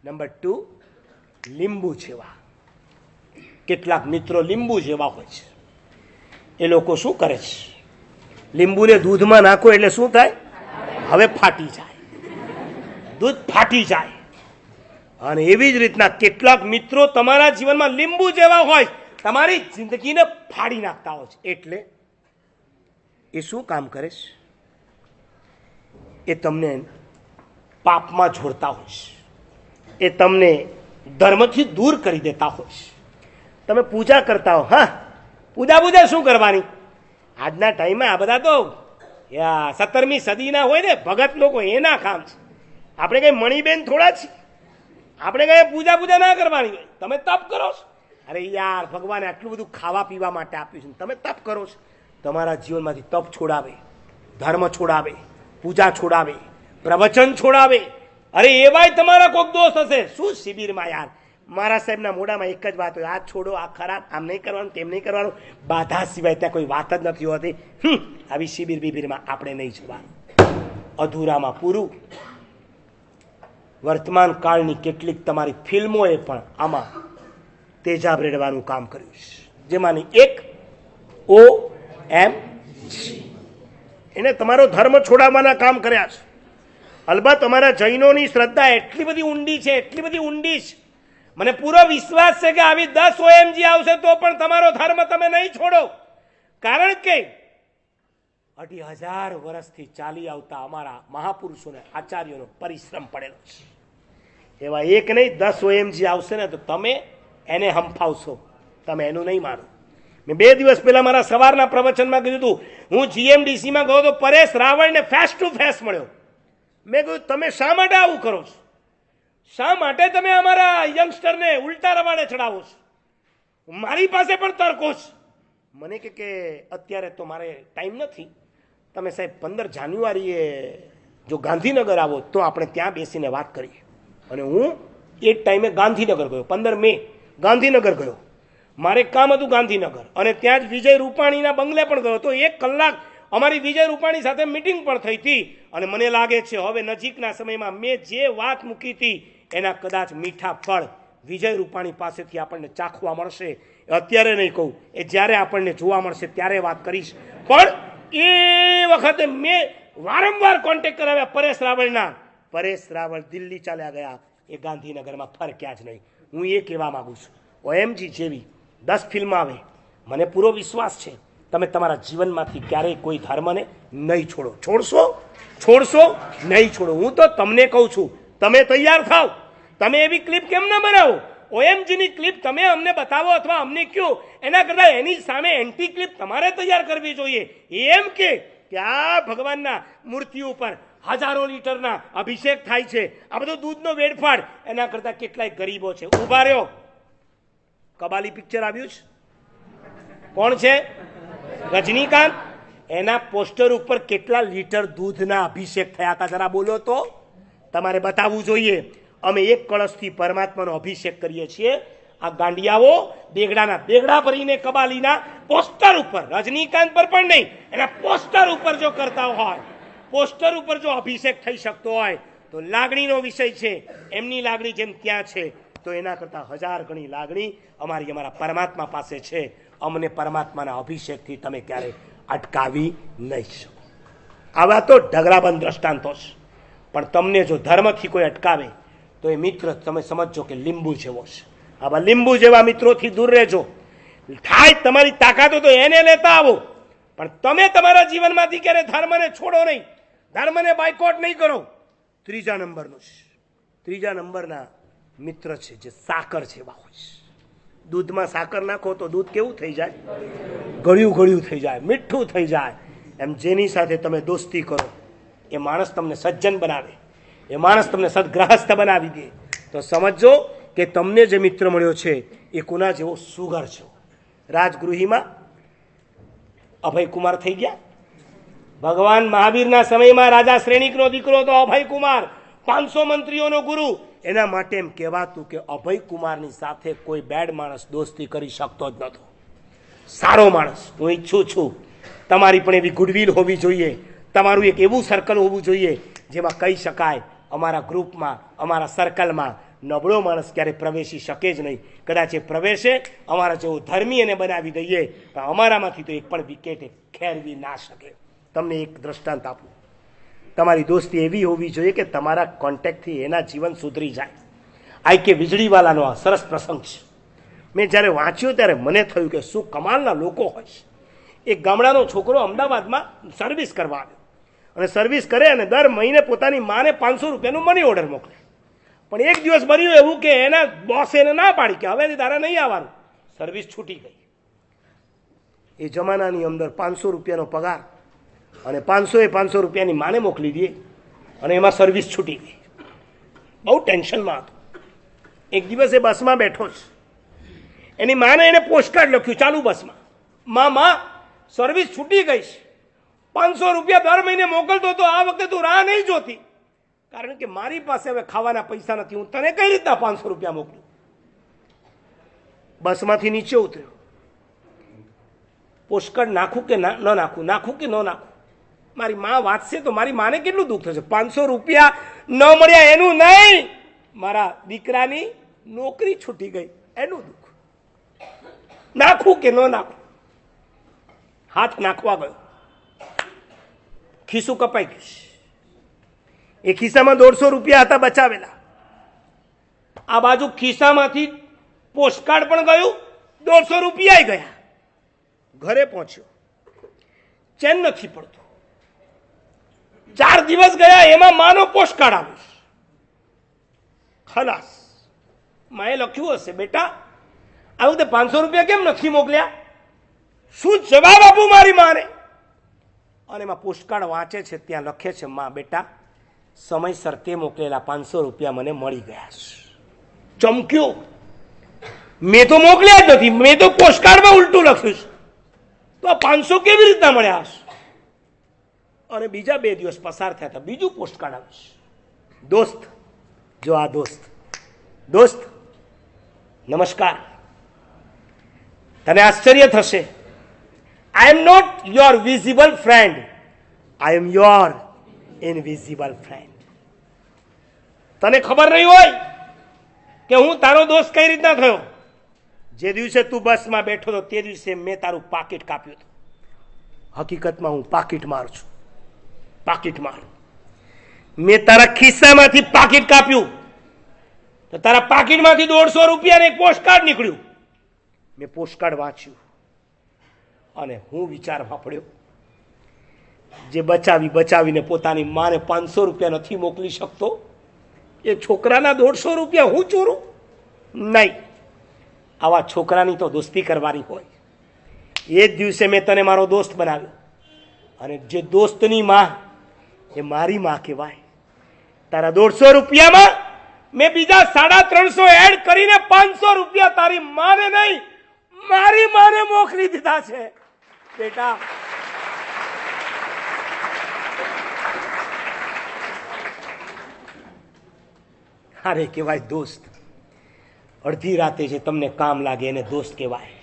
Number 2, લીંબુ જેવા. કેટલાક મિત્રો લીંબુ જેવા હોય છે. એ લોકો શું કરે છે, લીંબુને દૂધમાં નાખો એટલે શું થાય? હવે ફાટી જાય, દૂધ ફાટી જાય. અને એવી જ રીતના કેટલાક મિત્રો તમારા જીવનમાં લીંબુ જેવા હોય, તમારી જિંદગીને ફાડી નાખતા હોય છે. એટલે એ શું કામ કરે છે? એ તમને પાપમાં જોડતા હોય છે, એ તમને ધર્મથી દૂર કરી દેતા હોય છે. તમે પૂજા કરતા હો, હા, પૂજા શું કરવાની? આજના ટાઈમમાં આ બધા તો 17મી સદીના હોય ને ભગત લોકો, એના કામ છે. આપણે કઈ મણીબેન થોડા છીએ? આપણે કઈ પૂજા ના કરવાની હોય. તમે તપ કરો છો. અરે યાર, ભગવાને આટલું બધું ખાવા પીવા માટે આપ્યું છે, તમે તપ કરો છો. તમારા જીવનમાંથી તપ છોડાવે, ધર્મ છોડાવે, પૂજા છોડાવે, પ્રવચન છોડાવે. અરે એવાય તમારા કોઈક દોસ્ત હશે. શું શિબિરમાં યાર, મારા સાહેબના મોઢામાં એક જ વાત હોય, આ છોડો, આ ખરાબ, આમ નહીં કરવાનું, તેમ નહીં કરવાનું. બાધા સિવાય ત્યાં કોઈ વાત જ નથી હોતી. આવી શિબિર બીબિરમાં આપણે નહીં જવાનું. અધૂરામાં પૂરું. વર્તમાન કાળની કેટલીક તમારી ફિલ્મોએ પણ આમાં તેજાબ રેડવાનું કામ કર્યું છે. જેમાંની એક OMG, એને તમારો ધર્મ છોડાવવાના કામ કર્યા છે. અલબત્ત અમારા જૈનોની શ્રદ્ધા એટલી બધી ઊંડી છે, એટલી બધી ઊંડી છે. મને પૂરો વિશ્વાસ છે કે આવી 10 OMG આવશે તો પણ તમારો ધર્મ તમે નહીં છોડો. કારણ કે 2,500 વર્ષથી ચાલી આવતા અમારા મહાપુરુષોને, આચાર્યોનો પરિશ્રમ પડેલો છે. એવા એક નહીં 10 OMG આવશે ને તો તમે એને હંફાવશો, તમે એનું નહીં માનો. મેં 2 દિવસ પહેલા મારા સવારના પ્રવચનમાં કીધું હતું, હું GMDCમાં ગયો તો પરેશ રાવળને ફેસ ટુ ફેસ મળ્યો. મેં કહ્યું, તમે શા માટે આવું કરો છો? શા માટે તમે અમારા યંગસ્ટરને ઉલટા રવાડે ચડાવો છો? મારી પાસે પણ તર્કો છે. મને કે અત્યારે તો મારે ટાઈમ નથી. તમે સાહેબ 15 જાન્યુઆરીએ જો ગાંધીનગર આવો તો આપણે ત્યાં બેસીને વાત કરીએ. અને હું એ ટાઈમે ગાંધીનગર ગયો. 15 મે ગાંધીનગર ગયો. મારે કામ હતું ગાંધીનગર, અને ત્યાં જ વિજય રૂપાણીના બંગલે પણ ગયો. તો 1 કલાક અમારી વિજય રૂપાણી સાથે મીટિંગ પણ થઈ હતી. અને મને લાગે છે હવે નજીકના સમયમાં મેં જે વાત મૂકી હતી એના કદાચ મીઠા ફળ વિજય રૂપાણી પાસેથી આપણને ચાખવા મળશે. અત્યારે નહીં કહું, એ જ્યારે આપણને જોવા મળશે ત્યારે વાત કરીશ. પણ એ વખતે મેં વારંવાર કોન્ટેક્ટ કરાવ્યા પરેશ રાવળના. પરેશ રાવળ દિલ્હી ચાલ્યા ગયા, એ ગાંધીનગરમાં ફરક્યા જ નહીં. હું એ કહેવા માગું છું, OMG જેવી 10 ફિલ્મ આવે, મને પૂરો વિશ્વાસ છે તમે તમારા જીવનમાંથી ક્યારેય કોઈ ધર્મને નહીં છોડો. છોડશો નહીં છોડો. હું તો તમને કહું છું, તમે તૈયાર થાવ. તમે એવી ક્લિપ કેમ ના બનાવો? OMGની ક્લિપ તમે અમને બતાવો અથવા અમને કહો, એના કરતાં એની સામે એન્ટી ક્લિપ તમારે તૈયાર કરવી જોઈએ. એમ કે આ ભગવાનના મૂર્તિ ઉપર હજારો લીટરના અભિષેક થાય છે, આ બધો દૂધનો વેડફાડ, એના કરતાં કેટલાય ગરીબો છે. ઉભા રહ્યો, કબાલી પિક્ચર આવ્યું છે, કોણ છે? રજનીકાંત. એના પોસ્ટર ઉપર કેટલા લીટર દૂધના અભિષેક થયા હતા જરા બોલો તો. તમારે બતાવવું જોઈએ. અમે 1 કળશથી પરમાત્માનો અભિષેક કરીએ છીએ. આ ગાંડિયાઓ બેગડાના બેગડા ભરીને કબાલીના પોસ્ટર ઉપર, રજનીકાંત પર પણ નહીં, એના પોસ્ટર ઉપર જો કરતા હોય, પોસ્ટર ઉપર જો અભિષેક થઈ શકતો હોય તો લાગણીનો વિષય છે. એમની લાગણી જેમ ત્યાં છે તો એના કરતાં 1000 ગણી લાગણી અમારા પરમાત્મા પાસે છે. અમને પરમાત્માના અભિષેકથી તમે ક્યારેય અટકાવી નહીં શકો. આવા તો ઢગલાબંધ દ્રષ્ટાંતો છે. પણ તમને જો ધર્મથી કોઈ અટકાવે તો એ મિત્ર તમે સમજો કે લીંબુ જેવો છે. આવા લીંબુ જેવા મિત્રોથી દૂર રહેજો. થાય તમારી તાકાતો તો એને લેતા આવો, પણ તમે તમારા જીવનમાંથી ક્યારે ધર્મને છોડો નહીં, ધર્મને બાયકોટ નહીં કરો. 3જા નંબરનું છે. 3જા નંબરના મિત્ર છે જે સાકર જેવા હોય છે. દૂધમાં સાકર નાખો તો દૂધ કેવું થઈ જાય? ગળ્યું થઈ જાય, મીઠું થઈ જાય. એમ જેની સાથે તમે દોસ્તી કરો એ માણસ તમને સજ્જન બનાવે, એ માણસ તમને સદગ્રહસ્થ બનાવી દે. તો સમજો કે તમને જે મિત્ર મળ્યો છે એ કોના જેવો? સુગર છે. રાજગૃહીમાં અભયકુમાર થઈ ગયા. ભગવાન મહાવીરના સમયમાં રાજા શ્રેણિકનો દીકરો હતો અભયકુમાર, 500 મંત્રીઓનો ગુરુ. એના માટે એમ કહેવાતું કે અભયકુમારની સાથે કોઈ બેડ માણસ દોસ્તી કરી શકતો જ નહોતો. સારો માણસ. હું ઈચ્છું છું તમારી પણ એવી ગુડવિલ હોવી જોઈએ, તમારું એક એવું સર્કલ હોવું જોઈએ જેમાં કહી શકાય અમારા ગ્રુપમાં, અમારા સર્કલમાં નબળો માણસ ક્યારે પ્રવેશી શકે જ નહીં. કદાચ એ પ્રવેશે, અમારા જેવો ધર્મી એને બનાવી દઈએ, પણ અમારામાંથી તો એક પણ વિકેટ ખેરવી ના શકે. તમને એક દ્રષ્ટાંત આપું. તમારી દોસ્તી એવી હોવી જોઈએ કે તમારા કોન્ટેક્ટથી એના જીવન સુધરી જાય. આ કે વીજળીવાલાનો આ સરસ પ્રસંગ છે. મેં જ્યારે વાંચ્યો ત્યારે મને થયું કે શું કમાલના લોકો હોય છે. એક ગામડાનો છોકરો અમદાવાદમાં સર્વિસ કરવા આવ્યો અને સર્વિસ કરે અને દર મહિને પોતાની માને 500 રૂપિયાનું મની ઓર્ડર મોકલે. પણ એક દિવસ બન્યું એવું કે એના બોસે એને ના પાડી કે હવેથી તારે નહીં આવવાનું, સર્વિસ છૂટી ગઈ. એ જમાનાની અંદર 500 રૂપિયાનો પગાર અને 500 રૂપિયાની માને મોકલી દે અને એમાં સર્વિસ છૂટી ગઈ. બહુ ટેન્શનમાં હતો. એક દિવસ એ બસમાં બેઠો છે. એની માને એને પોસ્ટકાર્ડ લખ્યું ચાલુ બસમાં, માં સર્વિસ છૂટી ગઈ છે, 500 રૂપિયા દર મહિને મોકલતો તો આ વખતે તું રાહ નહીં જોતી, કારણ કે મારી પાસે હવે ખાવાના પૈસા નથી, હું તને કઈ રીતના 500 રૂપિયા મોકલું. બસમાંથી નીચે ઉતર્યો. પોસ્ટકાર્ડ નાખું કે ન નાખું, નાખું કે ન નાખું. મારી માં વાંચશે તો મારી માને કેટલું દુઃખ થશે. 500 રૂપિયા ન મળ્યા એનું નહીં, મારા દીકરાની નોકરી છૂટી ગઈ એનું દુઃખ. નાખું કે ન નાખું. હાથ નાખવા ગયો, ખિસ્સું કપાઈ ગયું. એ ખિસ્સામાં 150 રૂપિયા હતા બચાવેલા. આ બાજુ ખિસ્સામાંથી પોસ્ટકાર્ડ પણ ગયું, 150 રૂપિયા ગયા. ઘરે પહોંચ્યો, ચેન નથી પડતો. 4 દિવસ ગયા, એમાં માનો પોસ્ટકાર્ડ આવ્યો. ખલાસ. માએ લખ્યું હશે, બેટા આ વખતે 500 રૂપિયા કેમ નથી મોકલ્યા, શું જવાબ આપું મારી માને? અને એમાં પોસ્ટકાર્ડ વાંચે છે, ત્યાં લખે છે, માં બેટા સમયસર તે મોકલેલા 500 રૂપિયા મને મળી ગયા છે. ચમક્યો. મેં તો મોકલ્યા જ નથી, મેં તો પોસ્ટકાર્ડમાં ઉલટું લખ્યું છે, તો આ 500 કેવી રીતના મળ્યા હશે? અને બીજા 2 દિવસ પસાર થયા હતા, બીજું પોસ્ટકાર્ડ આવ્યું. દોસ્ત, જો આ દોસ્ત નમસ્કાર. તને આશ્ચર્ય થશે, I am not your visible friend, I am your invisible friend. તને ખબર નહીં હોય કે હું તારો દોસ્ત કઈ રીતના થયો. જે દિવસે તું બસમાં બેઠો હતો તે દિવસે મેં તારું પાકીટ કાપ્યું હતું. હકીકતમાં હું પાકીટ માર છું, પાકીટ માર. મેં તારા ખિસ્સામાંથી પાકીટ કાપ્યું તો તારા પાકીટમાંથી 150 રૂપિયા એક પોસ્ટકાર્ડ નીકળ્યું. મેં પોસ્ટકાર્ડ વાંચ્યું અને હું વિચારમાં પડ્યો, જે બચાવીને પોતાની માને 500 રૂપિયા નથી મોકલી શકતો, એ છોકરાના 150 રૂપિયા હું ચોરું? નહીં. આવા છોકરાની તો દોસ્તી કરવાની હોય. એ જ દિવસે મેં તને મારો દોસ્ત બનાવ્યો, અને જે દોસ્તની માં એ મારી માં કહેવાય. તારા 150 રૂપિયામાં મેં બીજા 350 એડ કરીને 500 રૂપિયા તારી માને નહીં, મારી માને મોકલી દીધા છે. બેટા અરે કહેવાય દોસ્ત. અડધી રાતે જે તમને કામ લાગે એને દોસ્ત કહેવાય.